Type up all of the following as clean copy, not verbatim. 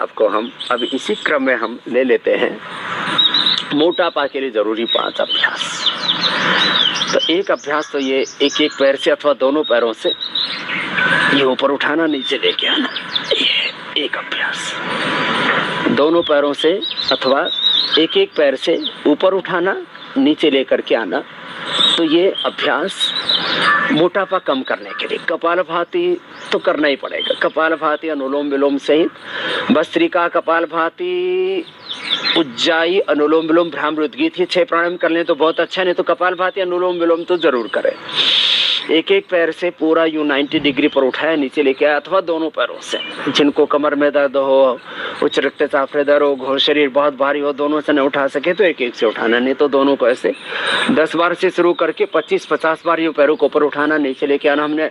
आपको हम अब इसी क्रम में हम ले लेते हैं मोटापा के लिए जरूरी 5 अभ्यास। तो एक अभ्यास तो ये एक एक पैर से अथवा दोनों पैरों से ये ऊपर उठाना, नीचे लेके आना, ये एक अभ्यास। दोनों पैरों से अथवा एक एक पैर से ऊपर उठाना, नीचे लेकर के आना, तो ये अभ्यास मोटापा कम करने के लिए। कपालभाति तो करना ही पड़ेगा। कपालभाति, अनुलोम विलोम सहित भस्त्रिका, कपालभाति, उज्जाई, अनुलोम विलोम, भ्रामरी, उद्गीत, ये 6 प्राणायाम कर लें तो बहुत अच्छा, नहीं तो कपालभाति, अनुलोम विलोम तो जरूर करें। एक एक पैर से पूरा यूं 90 डिग्री पर उठाया, नीचे लेके आया, अथवा दोनों पैरों से। जिनको कमर में दर्द हो, उच्च रक्तचाप हृदय रोग हो, शरीर बहुत भारी हो, दोनों से न उठा सके तो एक एक से उठाना, नहीं तो दोनों को ऐसे 10 बार से शुरू करके 25-50 बार यूं पैरों को ऊपर उठाना, नीचे लेके आना। हमने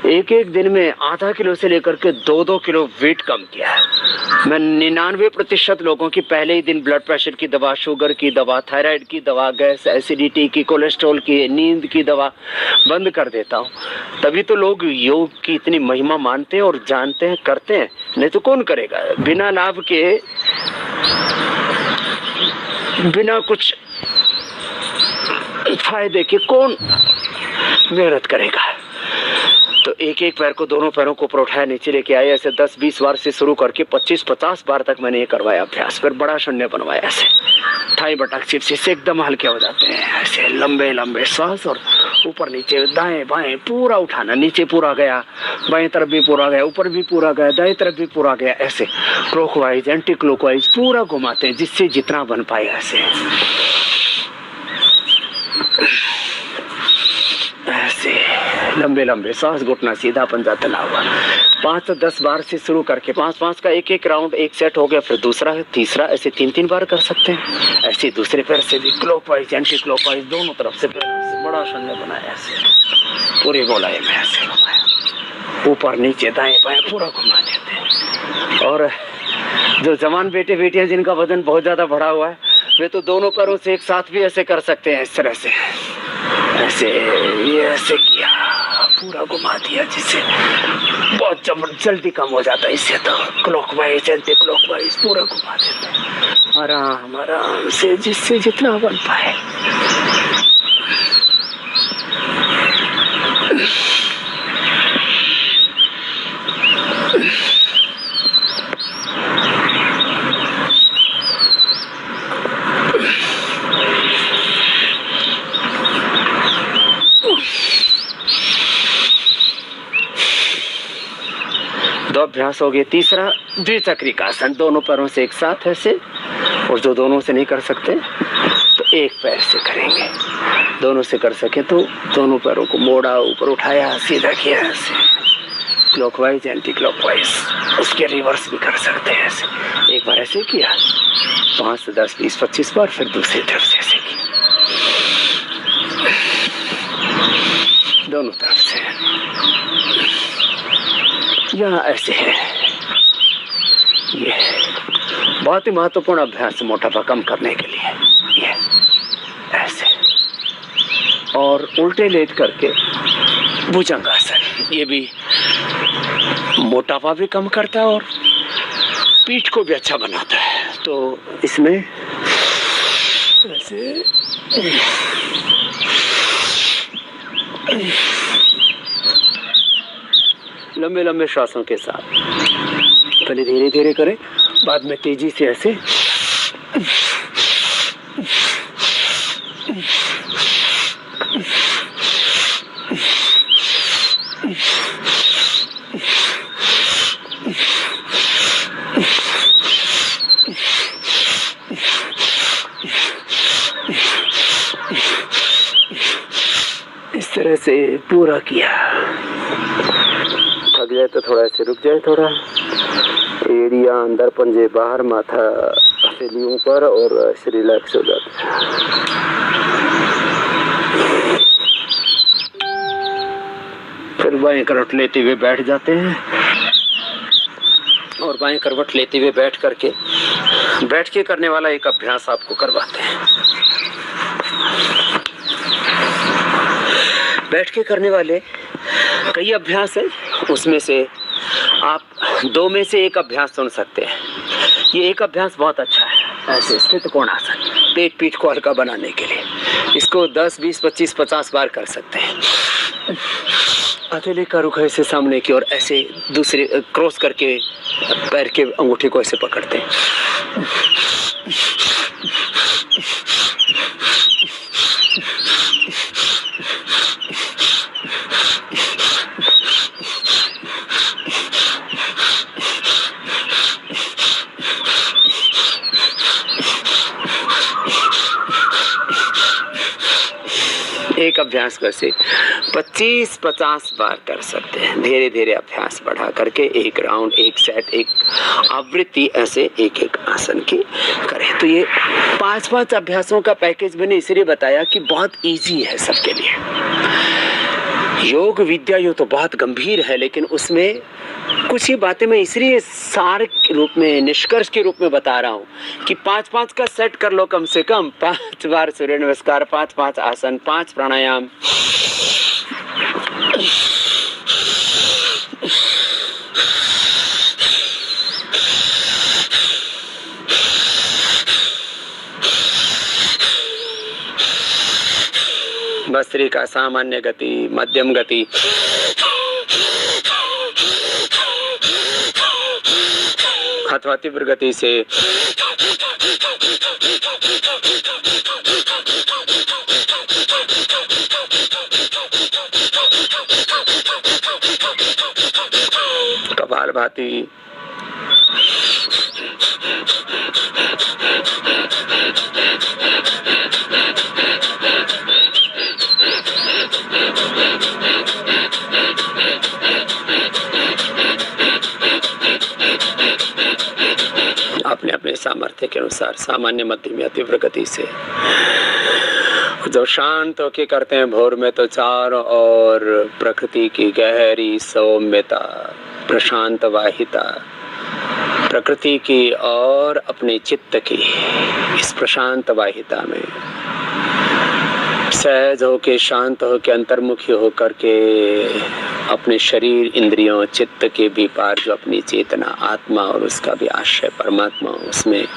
एक एक दिन में आधा किलो से लेकर के 2-2 किलो वेट कम किया है। मैं 99% लोगों की पहले ही दिन ब्लड प्रेशर की दवा, शुगर की दवा, थायराइड की दवा, गैस, एसिडिटी की, कोलेस्ट्रॉल की, नींद की दवा बंद कर देता हूँ। तभी तो लोग योग की इतनी महिमा मानते हैं और जानते हैं, करते हैं, नहीं तो कौन करेगा? बिना लाभ के, बिना कुछ फायदे के कौन मेहनत करेगा? तो एक एक पैर को, दोनों पैरों को ऊपर उठाया, नीचे लेके आए, ऐसे 10-20 बार से शुरू करके 25-50 बार तक मैंने ये करवाया अभ्यास। फिर बड़ा शून्य बनवाया, ऐसे थाई बटक चिप्स से एकदम हल्के हो जाते हैं, ऐसे लंबे लंबे सांस, और ऊपर नीचे, दाएं बाएं पूरा उठाना, नीचे पूरा गया, बाएं तरफ भी पूरा गया, ऊपर भी पूरा गया, दाएं तरफ भी पूरा गया, ऐसे क्लॉकवाइज, एंटी क्लॉकवाइज पूरा घुमाते हैं, जिससे जितना बन पाए ऐसे ऐसे लंबे लंबे सांस, घुटना सीधा, पंजा तला हुआ। 5 से 10 बार से शुरू करके 5-5 का एक एक राउंड, एक सेट हो गया, फिर दूसरा, तीसरा, ऐसे 3-3 बार कर सकते हैं। ऐसे दूसरे पैर से भी क्लॉकवाइज, एंटी क्लॉकवाइज, दोनों तरफ से बड़ा शून्य बनाया, ऐसे पूरे गोलाई में ऐसे घुमाया, ऊपर नीचे, दाएं बाएं पूरा घुमा देते हैं। और जो जवान बेटे बेटियां जिनका वजन बहुत ज्यादा बढ़ा हुआ है, वे तो दोनों पैरों से एक साथ भी ऐसे कर सकते हैं, इस तरह से, ऐसे, ये ऐसे किया, पूरा घुमा दिया, जिससे बहुत जल्दी कम हो जाता है। इससे तो क्लॉकवाइज, एंटी क्लॉकवाइज पूरा घुमा देते हैं, आराम आराम से, जिससे जितना बन पाए। दो अभ्यास हो गए। तीसरा द्विचक्रिकासन, दोनों पैरों से एक साथ ऐसे, और जो दोनों से नहीं कर सकते तो एक पैर से करेंगे। दोनों से कर सके तो दोनों पैरों को मोड़ा, ऊपर उठाया, सीधा किया, ऐसे क्लॉकवाइज, एंटी क्लॉकवाइज, उसके रिवर्स भी कर सकते हैं ऐसे। एक बार ऐसे किया, 5 से 10, 20, 25 बार, फिर दूसरी तरफ से ऐसे किया, दोनों तरफ से, यहाँ ऐसे है। ये बहुत ही महत्वपूर्ण अभ्यास है मोटापा कम करने के लिए, ये ऐसे। और उल्टे लेट करके भुजंगासन, ये भी मोटापा भी कम करता है और पीठ को भी अच्छा बनाता है। तो इसमें ऐसे लंबे लंबे श्वासों के साथ, पहले धीरे धीरे करें, बाद में तेजी से ऐसे, इस तरह से पूरा किया। थक जाए तो थोड़ा ऐसे रुक जाए, थोड़ा एरिया अंदर, पंजे बाहर, माथा हथेली ऊपर, और ऐसे रिलैक्स हो जाता है। फिर बाएं करवट लेते हुए बैठ जाते हैं, और बाएं करवट लेते हुए बैठ के करने वाला एक अभ्यास आपको करवाते हैं। बैठ के करने वाले कई अभ्यास हैं, उसमें से आप 2 में से एक अभ्यास सुन सकते हैं। ये एक अभ्यास बहुत अच्छा है, ऐसे स्थित कोणासन, पेट पीठ को हल्का बनाने के लिए। इसको 10, 20, 25, 50 बार कर सकते हैं। हथेली का रुख ऐसे सामने की ओर, ऐसे दूसरे क्रॉस करके पैर के अंगूठे को ऐसे पकड़ते हैं। एक अभ्यास कैसे 25-50 बार कर सकते हैं। धीरे धीरे अभ्यास बढ़ा करके एक राउंड, एक सेट, एक आवृत्ति ऐसे एक एक आसन की करें। तो ये 5-5 अभ्यासों का पैकेज मैंने इसलिए बताया कि बहुत इजी है सबके लिए। योग विद्या यो तो बहुत गंभीर है, लेकिन उसमें कुछ ही बातें मैं इसलिए सार के रूप में, निष्कर्ष के रूप में बता रहा हूँ कि 5-5 का सेट कर लो कम से कम। 5 बार सूर्य नमस्कार, 5-5 आसन, 5 प्राणायाम। भस्त्रिका, सामान्य गति, मध्यम गति, अथवा तीव्र गति से। कपालभाति, अपने अपने सामर्थ्य के अनुसार सामान्य, मध्यम या तीव्र गति से। जो शांत होके करते हैं भोर में, तो चारों और प्रकृति की गहरी सौम्यता, प्रशांत वाहिता, प्रकृति की और अपने चित्त की इस प्रशांत वाहिता में सहज होके, शांत होके, अंतर्मुखी होकर के अपने शरीर, इंद्रियों, चित्त के भी पार जो अपनी चेतना, आत्मा और उसका भी आश्रय परमात्मा, उसमें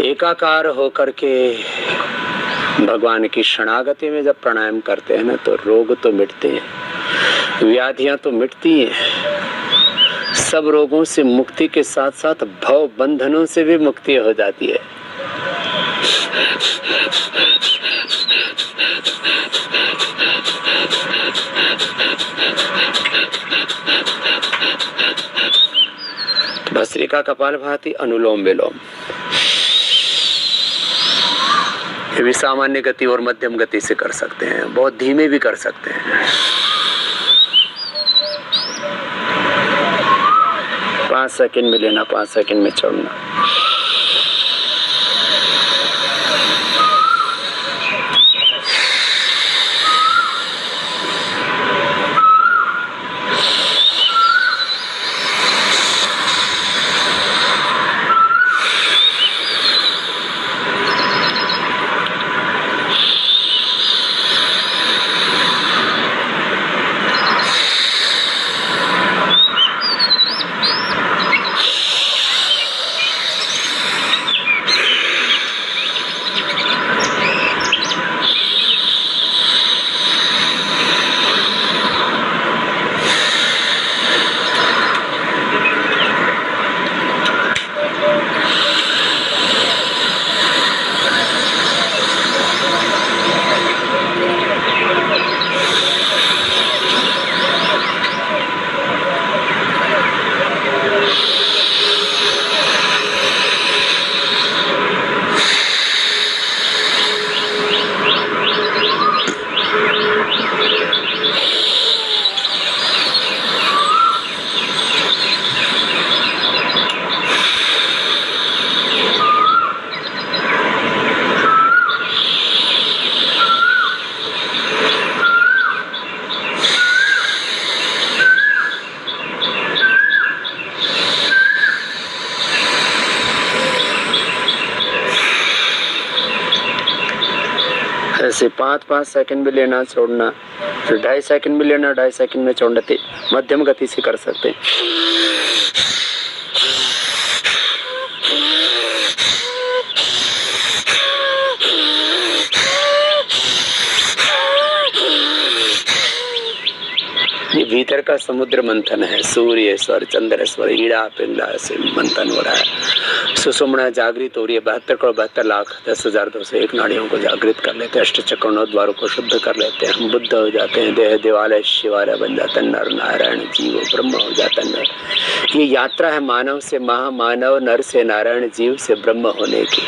एकाकार होकर के भगवान की शरणागति में जब प्राणायाम करते हैं ना, तो रोग तो मिटते हैं, व्याधियां तो मिटती हैं। सब रोगों से मुक्ति के साथ साथ भव बंधनों से भी मुक्ति हो जाती है। भस्त्रिका, कपालभाति, अनुलोम विलोम, ये भी सामान्य गति और मध्यम गति से कर सकते हैं, बहुत धीमे भी कर सकते हैं। 5 सेकंड में लेना, 5 सेकंड में छोड़ना। ऐसे 5-5 सेकंड में लेना, छोड़ना, फिर 2.5 सेकंड में लेना, 2.5 सेकंड में छोड़ना। मध्यम गति से कर सकते हैं। ये भीतर का समुद्र मंथन है। सूर्य स्वर, चंद्र स्वर, ईड़ा पिंगला से मंथन हो रहा है। सुषुम्ना जागृत हो रही है। 72 करोड़ 72 लाख 10,201 नाड़ियों को जागृत कर लेते हैं। अष्टचक्र 9 द्वारों को शुद्ध कर लेते हैं। हम बुद्ध हो जाते हैं। देह देवालय शिवालय बन जाता है। नर नारायण जीव ब्रह्म हो जाता है। नर ये यात्रा है मानव से महामानव, नर से नारायण, जीव से ब्रह्म होने की।